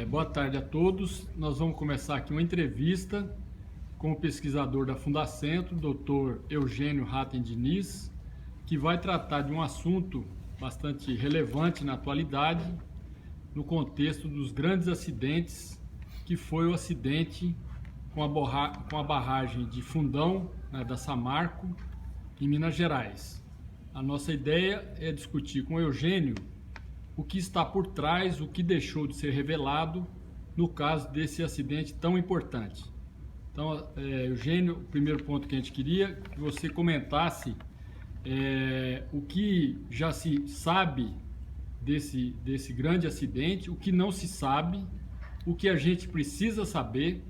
Boa tarde a todos. Nós vamos começar aqui uma entrevista com o pesquisador da Fundacentro, Dr. Eugênio Ratten Diniz, que vai tratar de um assunto bastante relevante na atualidade, no contexto dos grandes acidentes, que foi o acidente com a barragem de Fundão, né, da Samarco, em Minas Gerais. A nossa ideia é discutir com o Eugênio o que está por trás, o que deixou de ser revelado no caso desse acidente tão importante. Então, Eugênio, o primeiro ponto que a gente queria que você comentasse o que já se sabe desse grande acidente, o que não se sabe, o que a gente precisa saber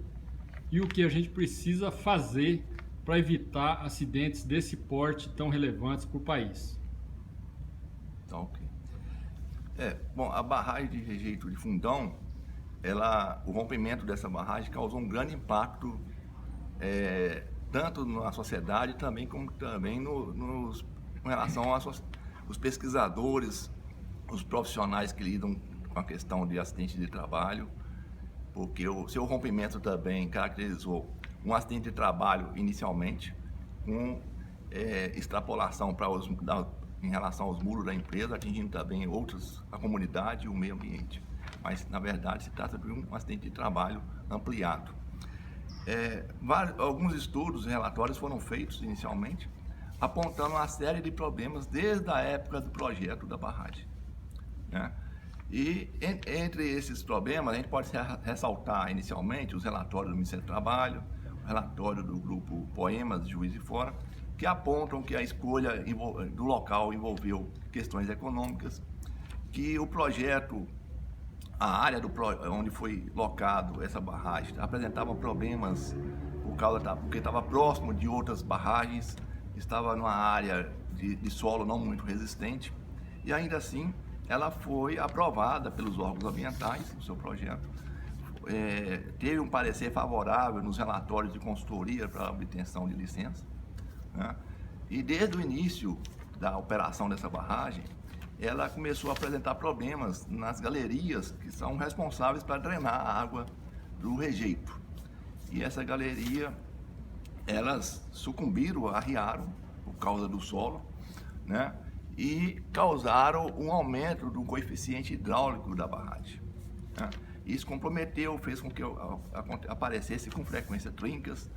e o que a gente precisa fazer para evitar acidentes desse porte tão relevantes para o país. Tá, ok. Bom, a barragem de rejeito de Fundão, o rompimento dessa barragem causou um grande impacto, tanto na sociedade também como também com relação aos pesquisadores, os profissionais que lidam com a questão de acidente de trabalho, porque o seu rompimento também caracterizou um acidente de trabalho inicialmente, com extrapolação em relação aos muros da empresa, atingindo também a comunidade e o meio ambiente. Mas, na verdade, se trata de um acidente de trabalho ampliado. Alguns estudos e relatórios foram feitos inicialmente, apontando uma série de problemas desde a época do projeto da barragem, né? E entre esses problemas, a gente pode ressaltar inicialmente os relatórios do Ministério do Trabalho, o relatório do grupo Poemas de Juiz de Fora, que apontam que a escolha do local envolveu questões econômicas, que o projeto, a área onde foi locado essa barragem, apresentava problemas porque estava próximo de outras barragens, estava numa área de solo não muito resistente, e ainda assim ela foi aprovada pelos órgãos ambientais, o seu projeto. Teve um parecer favorável nos relatórios de consultoria para a obtenção de licença, né? E desde o início da operação dessa barragem, ela começou a apresentar problemas nas galerias que são responsáveis para drenar a água do rejeito. E essa galeria, elas sucumbiram, arriaram por causa do solo, né? E causaram um aumento do coeficiente hidráulico da barragem, né? Isso comprometeu, fez com que aparecesse com frequência trincas,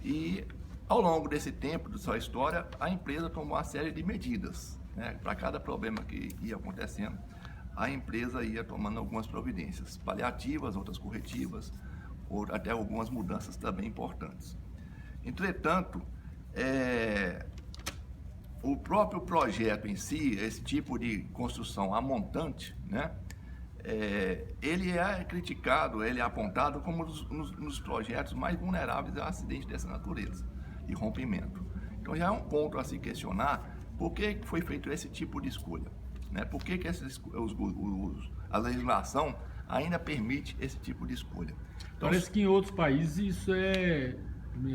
e ao longo desse tempo, de sua história, a empresa tomou uma série de medidas, né? Para cada problema que ia acontecendo, a empresa ia tomando algumas providências paliativas, outras corretivas, ou até algumas mudanças também importantes. Entretanto, o próprio projeto em si, esse tipo de construção a montante, né? Ele é criticado, ele é apontado como um dos projetos mais vulneráveis a acidentes dessa natureza e rompimento. Então já é um ponto a se questionar por que foi feito esse tipo de escolha, né? Por que a legislação ainda permite esse tipo de escolha. Então, parece que em outros países isso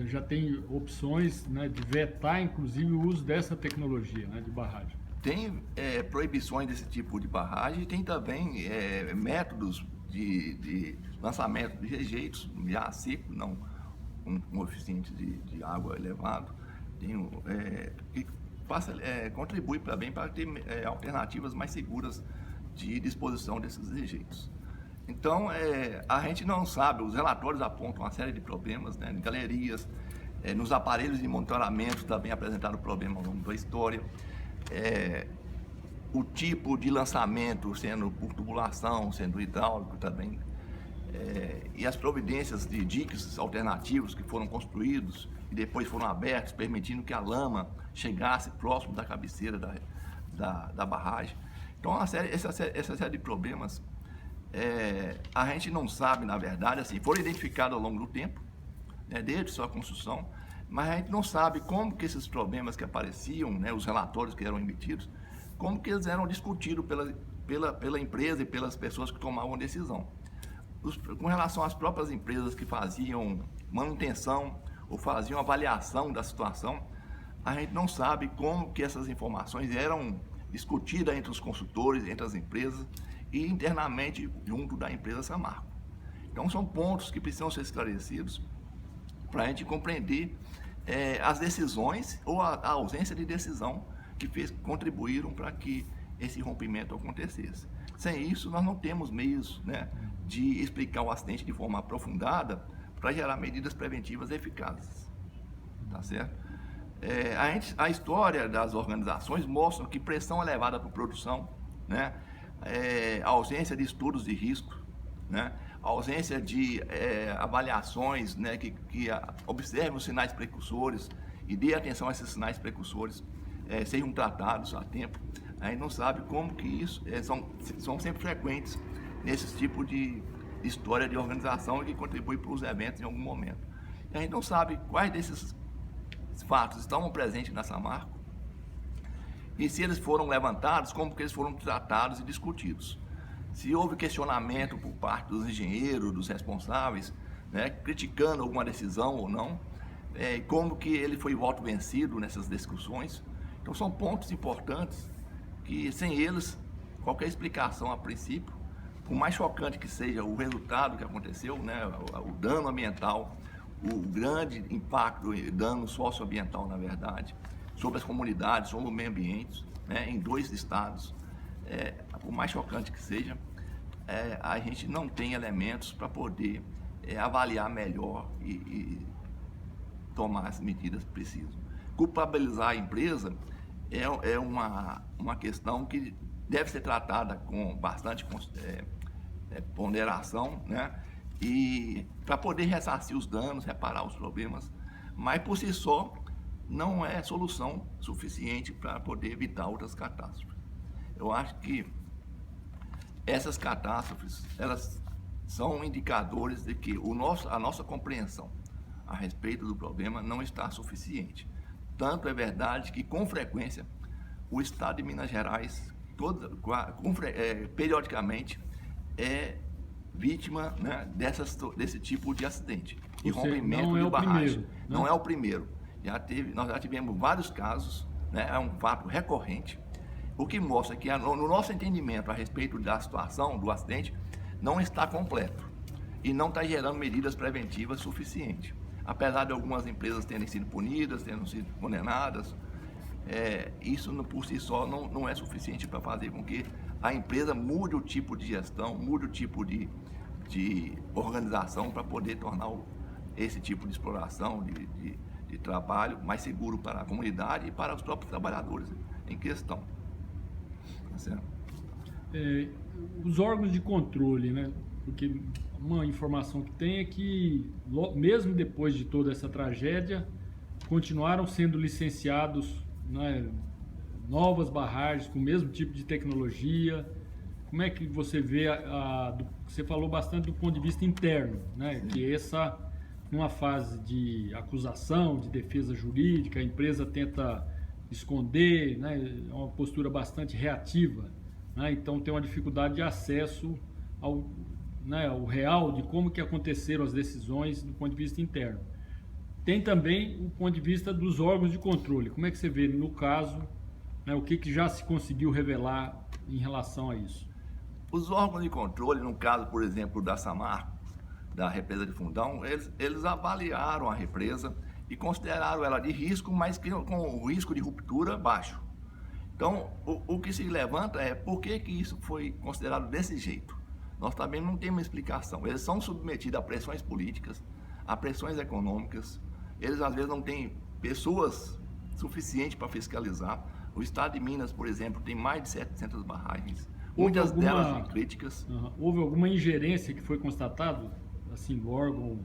já tem opções, né, de vetar inclusive o uso dessa tecnologia, né, de barragem. Tem proibições desse tipo de barragem, tem também métodos de lançamento de rejeitos já seco, não com coeficiente de água elevado, que contribui também para ter alternativas mais seguras de disposição desses rejeitos. Então, a gente não sabe, os relatórios apontam uma série de problemas, né, em galerias, nos aparelhos de monitoramento também apresentaram problema ao longo da história. O tipo de lançamento sendo por tubulação, sendo hidráulico também, e as providências de diques alternativos que foram construídos e depois foram abertos, permitindo que a lama chegasse próximo da cabeceira da barragem. Então, essa série de problemas, a gente não sabe, na verdade, assim, foram identificados ao longo do tempo, né, desde sua construção, mas a gente não sabe como que esses problemas que apareciam, né, os relatórios que eram emitidos, como que eles eram discutidos pela empresa e pelas pessoas que tomavam decisão. Com relação às próprias empresas que faziam manutenção ou faziam avaliação da situação, a gente não sabe como que essas informações eram discutidas entre os consultores, entre as empresas, e internamente junto da empresa Samarco. Então são pontos que precisam ser esclarecidos para a gente compreender as decisões ou a ausência de decisão que contribuíram para que esse rompimento acontecesse. Sem isso, nós não temos meios, né, de explicar o acidente de forma aprofundada para gerar medidas preventivas eficazes. Tá certo? A história das organizações mostra que pressão elevada por produção, né, a ausência de estudos de risco, né, a ausência de avaliações, né, que observem os sinais precursores e dê atenção a esses sinais precursores, sejam tratados a tempo. A gente não sabe como que isso são sempre frequentes nesses tipos de história de organização e que contribui para os eventos em algum momento. E a gente não sabe quais desses fatos estavam presentes na Samarco e se eles foram levantados, como que eles foram tratados e discutidos. Se houve questionamento por parte dos engenheiros, dos responsáveis, né, criticando alguma decisão ou não, como que ele foi voto vencido nessas discussões. Então são pontos importantes que sem eles, qualquer explicação a princípio, por mais chocante que seja o resultado que aconteceu, né, o dano ambiental, o grande impacto e dano socioambiental, na verdade, sobre as comunidades, sobre o meio ambiente, né, em 2 estados, por mais chocante que seja, a gente não tem elementos para poder avaliar melhor e tomar as medidas precisas. Culpabilizar a empresa é uma questão que deve ser tratada com bastante ponderação, né? E para poder ressarcir os danos, reparar os problemas, mas por si só não é solução suficiente para poder evitar outras catástrofes. Eu acho que essas catástrofes, elas são indicadores de que a nossa compreensão a respeito do problema não está suficiente. Tanto é verdade que, com frequência, o Estado de Minas Gerais, periodicamente, é vítima, né, desse tipo de acidente, de rompimento de barragem. Não é o primeiro. Nós já tivemos vários casos, né, é um fato recorrente, o que mostra que, no nosso entendimento a respeito da situação do acidente, não está completo e não está gerando medidas preventivas suficientes. Apesar de algumas empresas terem sido punidas, terem sido condenadas, isso por si só não é suficiente para fazer com que a empresa mude o tipo de gestão, mude o tipo de organização para poder tornar esse tipo de exploração, de trabalho mais seguro para a comunidade e para os próprios trabalhadores em questão. Tá certo? Os órgãos de controle, né? Porque uma informação que tem é que, mesmo depois de toda essa tragédia, continuaram sendo licenciados, né, novas barragens com o mesmo tipo de tecnologia. Como é que você vê você falou bastante do ponto de vista interno, né? Que numa fase de acusação, de defesa jurídica, a empresa tenta esconder, né? É uma postura bastante reativa, né? Então tem uma dificuldade de acesso ao real de como que aconteceram as decisões do ponto de vista interno. Tem também o ponto de vista dos órgãos de controle. Como é que você vê no caso, né, o que já se conseguiu revelar em relação a isso? Os órgãos de controle, no caso, por exemplo, da Samarco, da represa de Fundão, eles avaliaram a represa e consideraram ela de risco, mas com o risco de ruptura baixo. Então, o que se levanta é por que isso foi considerado desse jeito. Nós também não temos explicação. Eles são submetidos a pressões políticas, a pressões econômicas. Eles, às vezes, não têm pessoas suficientes para fiscalizar. O estado de Minas, por exemplo, tem mais de 700 barragens. Muitas delas críticas. Houve alguma ingerência que foi constatado, assim, do órgão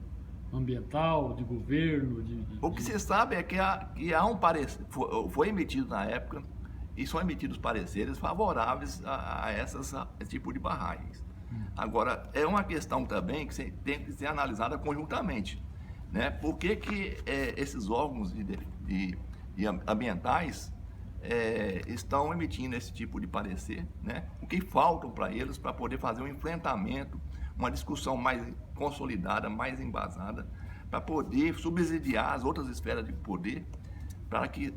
ambiental, de governo? O que se sabe é que há um parecer, foi emitido na época, e são emitidos pareceres favoráveis a esse tipo de barragens. Agora, é uma questão também que tem que ser analisada conjuntamente, né? Por que esses órgãos ambientais estão emitindo esse tipo de parecer, né? O que faltam para eles para poder fazer um enfrentamento, uma discussão mais consolidada, mais embasada, para poder subsidiar as outras esferas de poder, para que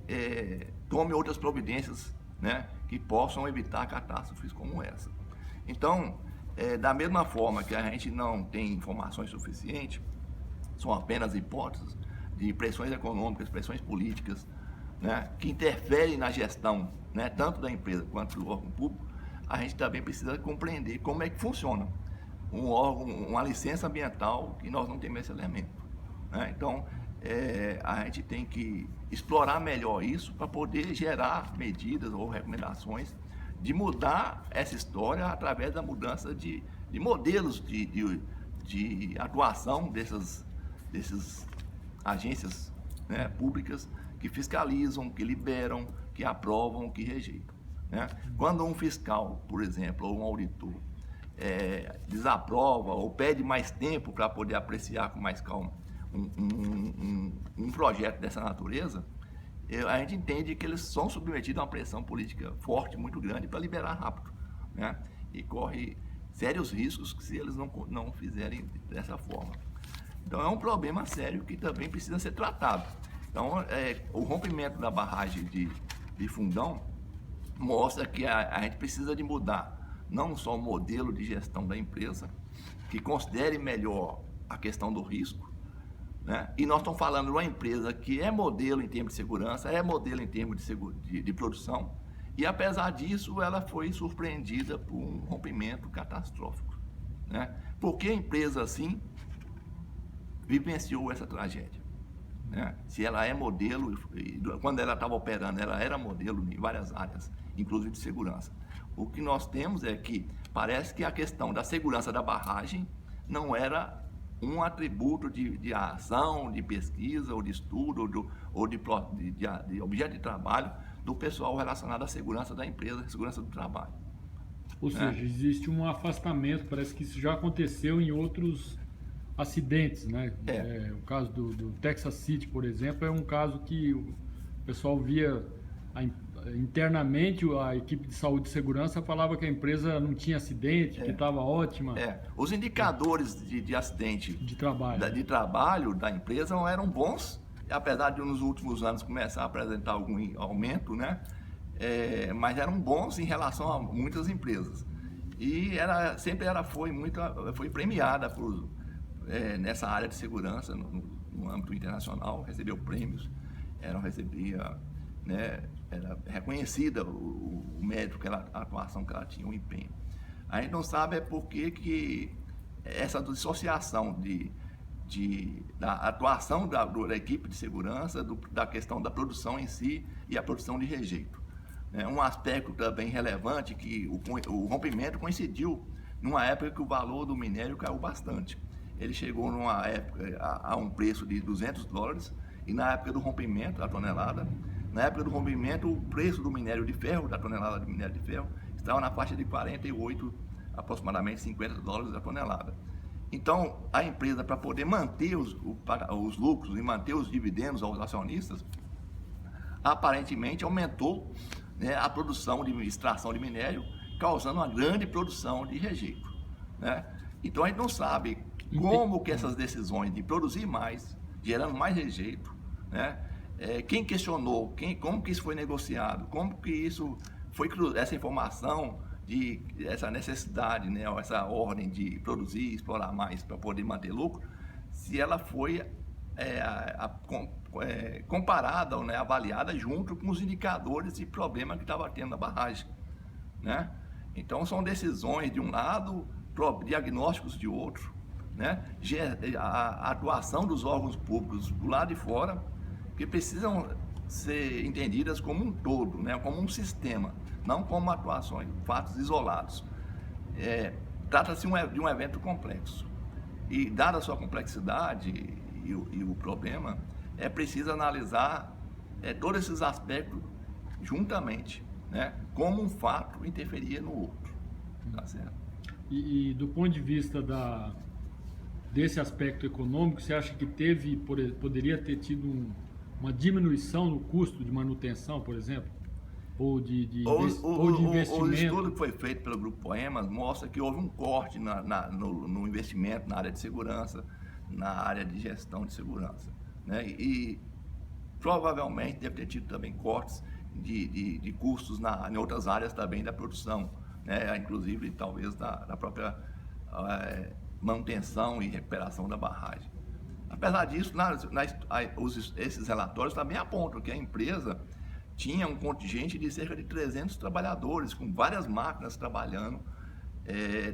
tome outras providências, né, que possam evitar catástrofes como essa. Então, da mesma forma que a gente não tem informações suficientes, são apenas hipóteses de pressões econômicas, pressões políticas, né, que interferem na gestão, né, tanto da empresa quanto do órgão público, a gente também precisa compreender como é que funciona um órgão, uma licença ambiental, que nós não temos esse elemento, né? Então, a gente tem que explorar melhor isso para poder gerar medidas ou recomendações de mudar essa história através da mudança de modelos de atuação dessas agências, né, públicas que fiscalizam, que liberam, que aprovam, que rejeitam, né? Quando um fiscal, por exemplo, ou um auditor desaprova ou pede mais tempo para poder apreciar com mais calma um projeto dessa natureza, a gente entende que eles são submetidos a uma pressão política forte, muito grande, para liberar rápido, né? E corre sérios riscos se eles não fizerem dessa forma. Então é um problema sério que também precisa ser tratado. Então, o rompimento da barragem de Fundão mostra que a gente precisa de mudar não só o modelo de gestão da empresa, que considere melhor a questão do risco, né? E nós estamos falando de uma empresa que é modelo em termos de segurança, é modelo em termos de produção, e apesar disso ela foi surpreendida por um rompimento catastrófico, né? Porque a empresa assim vivenciou essa tragédia, né? Se ela é modelo, quando ela estava operando, ela era modelo em várias áreas, inclusive de segurança. O que nós temos é que parece que a questão da segurança da barragem não era um atributo de ação, de pesquisa, ou de estudo, ou de objeto de trabalho do pessoal relacionado à segurança da empresa, à segurança do trabalho. Ou seja, existe um afastamento, parece que isso já aconteceu em outros acidentes, né? O caso do Texas City, por exemplo, é um caso que o pessoal via internamente, a equipe de saúde e segurança falava que a empresa não tinha acidente, que estava ótima. Os indicadores de acidente de trabalho da empresa não eram bons, apesar de nos últimos anos começar a apresentar algum aumento, né? Mas eram bons em relação a muitas empresas. E foi premiada nessa área de segurança no âmbito internacional, recebeu prêmios, recebia, né, era reconhecida o mérito, a atuação que ela tinha, o empenho. A gente não sabe por que essa dissociação da atuação da equipe de segurança, da questão da produção em si e a produção de rejeito. Um aspecto também relevante que o rompimento coincidiu numa época que o valor do minério caiu bastante. Ele chegou numa época a um preço de $200 e na época do rompimento, da tonelada, na época do rompimento, o preço do minério de ferro, da tonelada de minério de ferro, estava na faixa de 48, aproximadamente $50 a tonelada. Então, a empresa, para poder manter os lucros e manter os dividendos aos acionistas, aparentemente aumentou, né, a produção de extração de minério, causando uma grande produção de rejeito, né? Então, a gente não sabe como que essas decisões de produzir mais, gerando mais rejeito, né? Quem questionou, como que isso foi negociado, como que isso foi, essa informação, essa necessidade, né, essa ordem de produzir e explorar mais para poder manter lucro, se ela foi comparada, né, avaliada junto com os indicadores de problema que estava tendo na barragem, né? Então são decisões de um lado, diagnósticos de outro, né? A atuação dos órgãos públicos do lado de fora, que precisam ser entendidas como um todo, né? Como um sistema, não como atuações, fatos isolados. Trata-se de um evento complexo e, dada a sua complexidade e o problema, é preciso analisar todos esses aspectos juntamente, né? Como um fato interferia no outro, tá certo? E do ponto de vista desse aspecto econômico, você acha que poderia ter tido uma diminuição no custo de manutenção, por exemplo? Ou de investimento? O estudo que foi feito pelo Grupo Poemas mostra que houve um corte no investimento na área de segurança, na área de gestão de segurança, né? E provavelmente deve ter tido também cortes de custos em outras áreas também da produção, né, inclusive talvez da própria manutenção e recuperação da barragem. Apesar disso, esses relatórios também apontam que a empresa tinha um contingente de cerca de 300 trabalhadores, com várias máquinas trabalhando,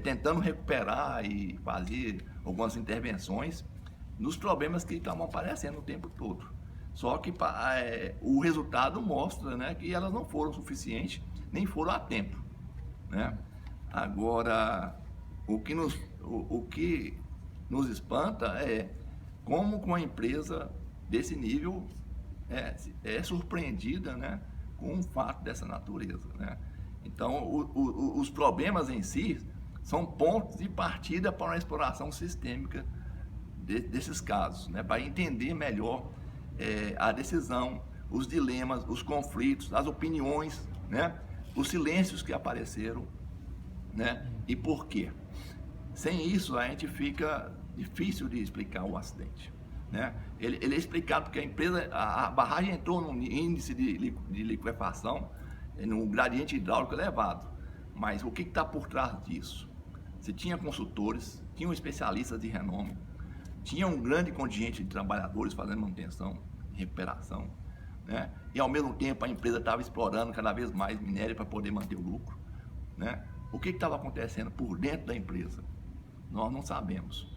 tentando recuperar e fazer algumas intervenções nos problemas que estavam aparecendo o tempo todo. Só que o resultado mostra, né, que elas não foram suficientes, nem foram a tempo, né? Agora, o que nos espanta é como uma empresa desse nível é surpreendida, né, com um fato dessa natureza, né? Então, os problemas em si são pontos de partida para uma exploração sistêmica desses casos, né, para entender melhor a decisão, os dilemas, os conflitos, as opiniões, né, os silêncios que apareceram, né, e por quê. Sem isso, a gente fica difícil de explicar o acidente, né? Ele é explicado porque a barragem entrou num índice de liquefação, num gradiente hidráulico elevado. Mas o que está por trás disso? Você tinha consultores, tinham especialistas de renome, tinha um grande contingente de trabalhadores fazendo manutenção e recuperação, né? E ao mesmo tempo a empresa estava explorando cada vez mais minério para poder manter o lucro, né? O que estava acontecendo por dentro da empresa? Nós não sabemos.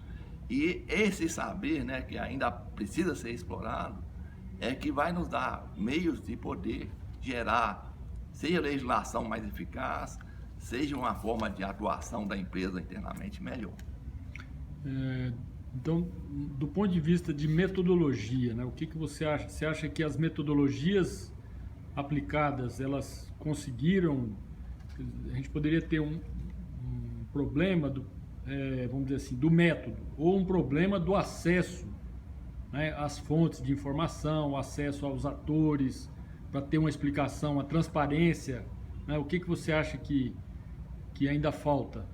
E esse saber, né, que ainda precisa ser explorado, é que vai nos dar meios de poder gerar, seja legislação mais eficaz, seja uma forma de atuação da empresa internamente melhor. Então, do ponto de vista de metodologia, né, o que você acha? Você acha que as metodologias aplicadas, elas conseguiram? A gente poderia ter um problema vamos dizer assim, do método, ou um problema do acesso, né, às fontes de informação, acesso aos atores, para ter uma explicação, a transparência, né? O que você acha que ainda falta?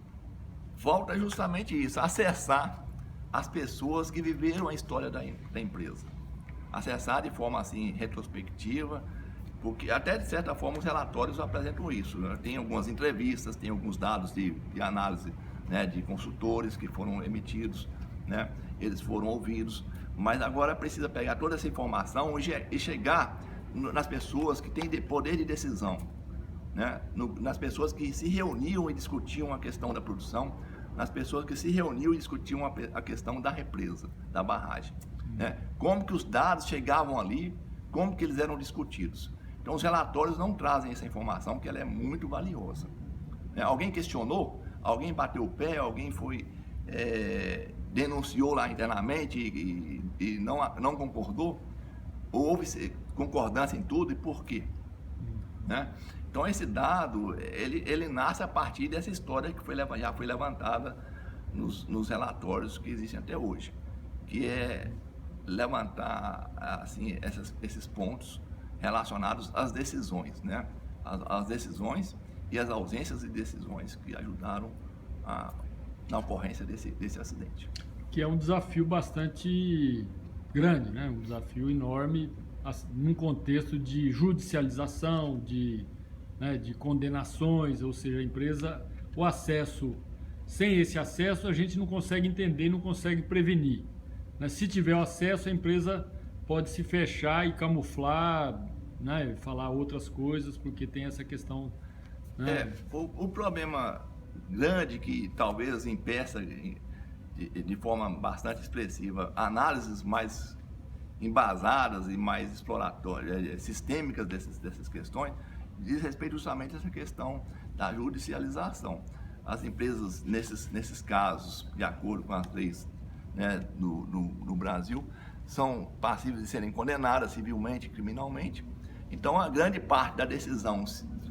Falta justamente isso, acessar as pessoas que viveram a história da empresa. Acessar de forma assim retrospectiva, porque até de certa forma os relatórios apresentam isso, né? Tem algumas entrevistas, tem alguns dados de análise, né, de consultores que foram emitidos, né? Eles foram ouvidos, mas agora precisa pegar toda essa informação e chegar nas pessoas que têm poder de decisão, né? Nas pessoas que se reuniam e discutiam a questão da produção, nas pessoas que se reuniam e discutiam a questão da represa, da barragem, né? Como que os dados chegavam ali, como que eles eram discutidos. Então os relatórios não trazem essa informação, que ela é muito valiosa, né? Alguém questionou? Alguém bateu o pé, alguém denunciou lá internamente e não concordou? Ou houve concordância em tudo, e por quê? Né? Então esse dado, ele nasce a partir dessa história que já foi levantada nos relatórios que existem até hoje, que é levantar assim, esses pontos relacionados às decisões, né? As decisões e as ausências de decisões que ajudaram na ocorrência desse acidente. Que é um desafio bastante grande, né? Um desafio enorme num contexto de judicialização, de condenações, ou seja, a empresa, o acesso, sem esse acesso a gente não consegue entender, não consegue prevenir, né? Se tiver o acesso, a empresa pode se fechar e camuflar, né? Falar outras coisas, porque tem essa questão, né? O problema grande que talvez impeça de forma bastante expressiva análises mais embasadas e mais exploratórias, sistêmicas dessas questões, diz respeito justamente a essa questão da judicialização. As empresas, nesses casos, de acordo com as leis, né, no Brasil, são passíveis de serem condenadas civilmente e criminalmente. Então, a grande parte da decisão,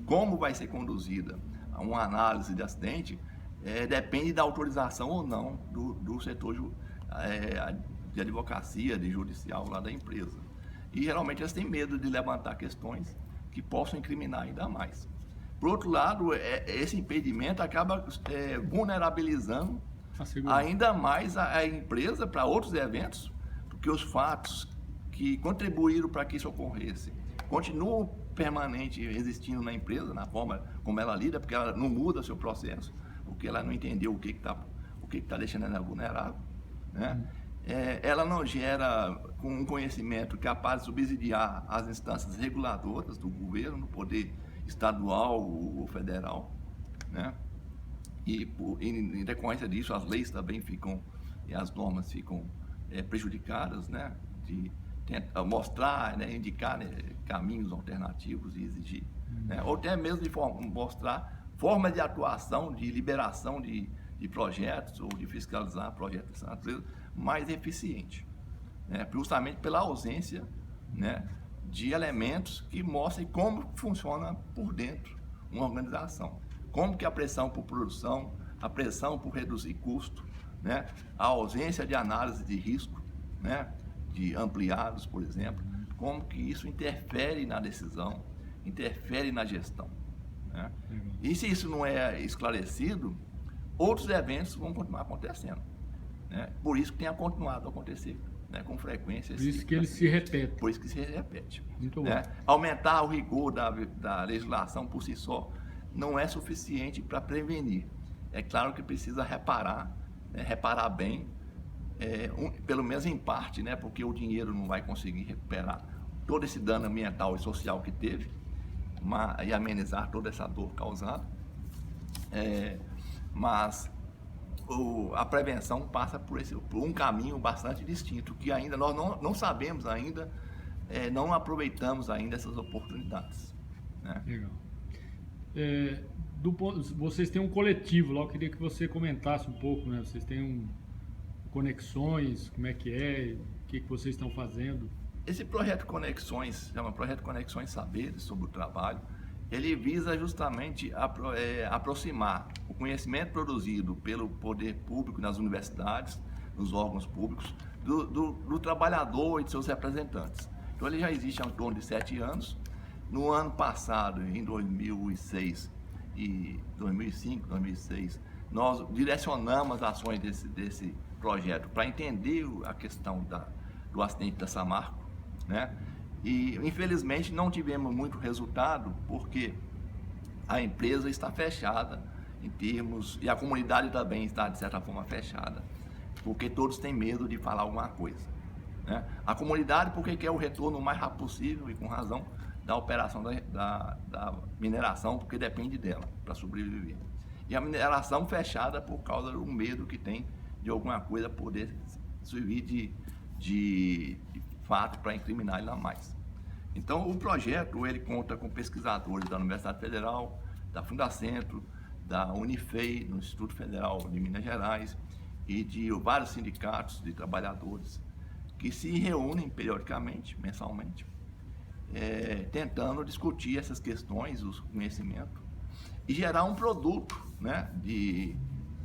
como vai ser conduzida uma análise de acidente, depende da autorização ou não do setor de advocacia, de judicial lá da empresa. E geralmente eles têm medo de levantar questões que possam incriminar ainda mais. Por outro lado, esse impedimento acaba vulnerabilizando ainda mais a empresa para outros eventos, porque os fatos que contribuíram para que isso ocorresse continuam permanente existindo na empresa, na forma como ela lida, porque ela não muda seu processo, porque ela não entendeu o que está deixando ela vulnerável, né? Ela não gera um conhecimento capaz de subsidiar as instâncias reguladoras do governo, no poder estadual ou federal, né? E em decorrência disso, as leis também ficam, e as normas ficam prejudicadas, né? De tentar mostrar, né? Indicar, né? Caminhos alternativos e exigir, né? Ou até mesmo de mostrar formas de atuação, de liberação de projetos ou de fiscalizar projetos dessa natureza mais eficiente, né? Justamente pela ausência, né? De elementos que mostrem como funciona por dentro uma organização. Como que a pressão por produção, a pressão por reduzir custo, né? A ausência de análise de risco, né? De ampliados, por exemplo, como que isso interfere na decisão, interfere na gestão, né? E se isso não é esclarecido, outros eventos vão continuar acontecendo, né? Por isso que tem continuado a acontecer, né? Com frequência. Por isso que ele se repete. Por isso que se repete. Muito né? bom. Aumentar o rigor da legislação por si só não é suficiente para prevenir. É claro que precisa reparar, né? Reparar bem, pelo menos em parte, né? Porque o dinheiro não vai conseguir recuperar todo esse dano ambiental e social que teve, e amenizar toda essa dor causada. Mas a prevenção passa por um caminho bastante distinto, que ainda nós não sabemos ainda, não aproveitamos ainda essas oportunidades, né? Legal. Vocês têm um coletivo lá, eu queria que você comentasse um pouco, né? Vocês têm conexões, como é que é, o que vocês estão fazendo? Esse projeto Conexões, chama Projeto Conexões Saberes sobre o Trabalho, ele visa justamente aproximar o conhecimento produzido pelo poder público nas universidades, nos órgãos públicos, do trabalhador e de seus representantes. Então ele já existe há em torno de 7 anos. No ano passado, em 2006 e 2005, 2006, nós direcionamos as ações desse projeto para entender a questão do acidente da Samarco, né? E infelizmente não tivemos muito resultado, porque a empresa está fechada em termos, e a comunidade também está de certa forma fechada, porque todos têm medo de falar alguma coisa, né? A comunidade porque quer o retorno o mais rápido possível, e com razão, da operação da mineração, porque depende dela para sobreviver. E a mineração fechada por causa do medo que tem de alguma coisa poder servir de fato para incriminar ainda mais. Então o projeto ele conta com pesquisadores da Universidade Federal, da Fundacentro, da Unifei, do Instituto Federal de Minas Gerais, e de vários sindicatos de trabalhadores que se reúnem periodicamente, mensalmente, tentando discutir essas questões, os conhecimentos, e gerar um produto, né, de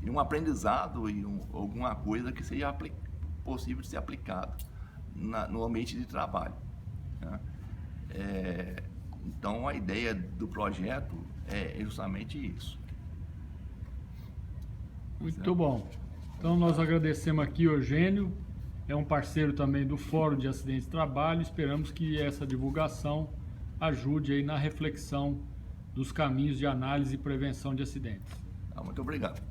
um aprendizado e alguma coisa que seja possível de ser aplicado no ambiente de trabalho, né? Então a ideia do projeto é justamente isso. Muito bom. Então nós agradecemos aqui o Eugênio, é um parceiro também do Fórum de Acidentes de Trabalho. Esperamos que essa divulgação ajude aí na reflexão dos caminhos de análise e prevenção de acidentes. Muito obrigado.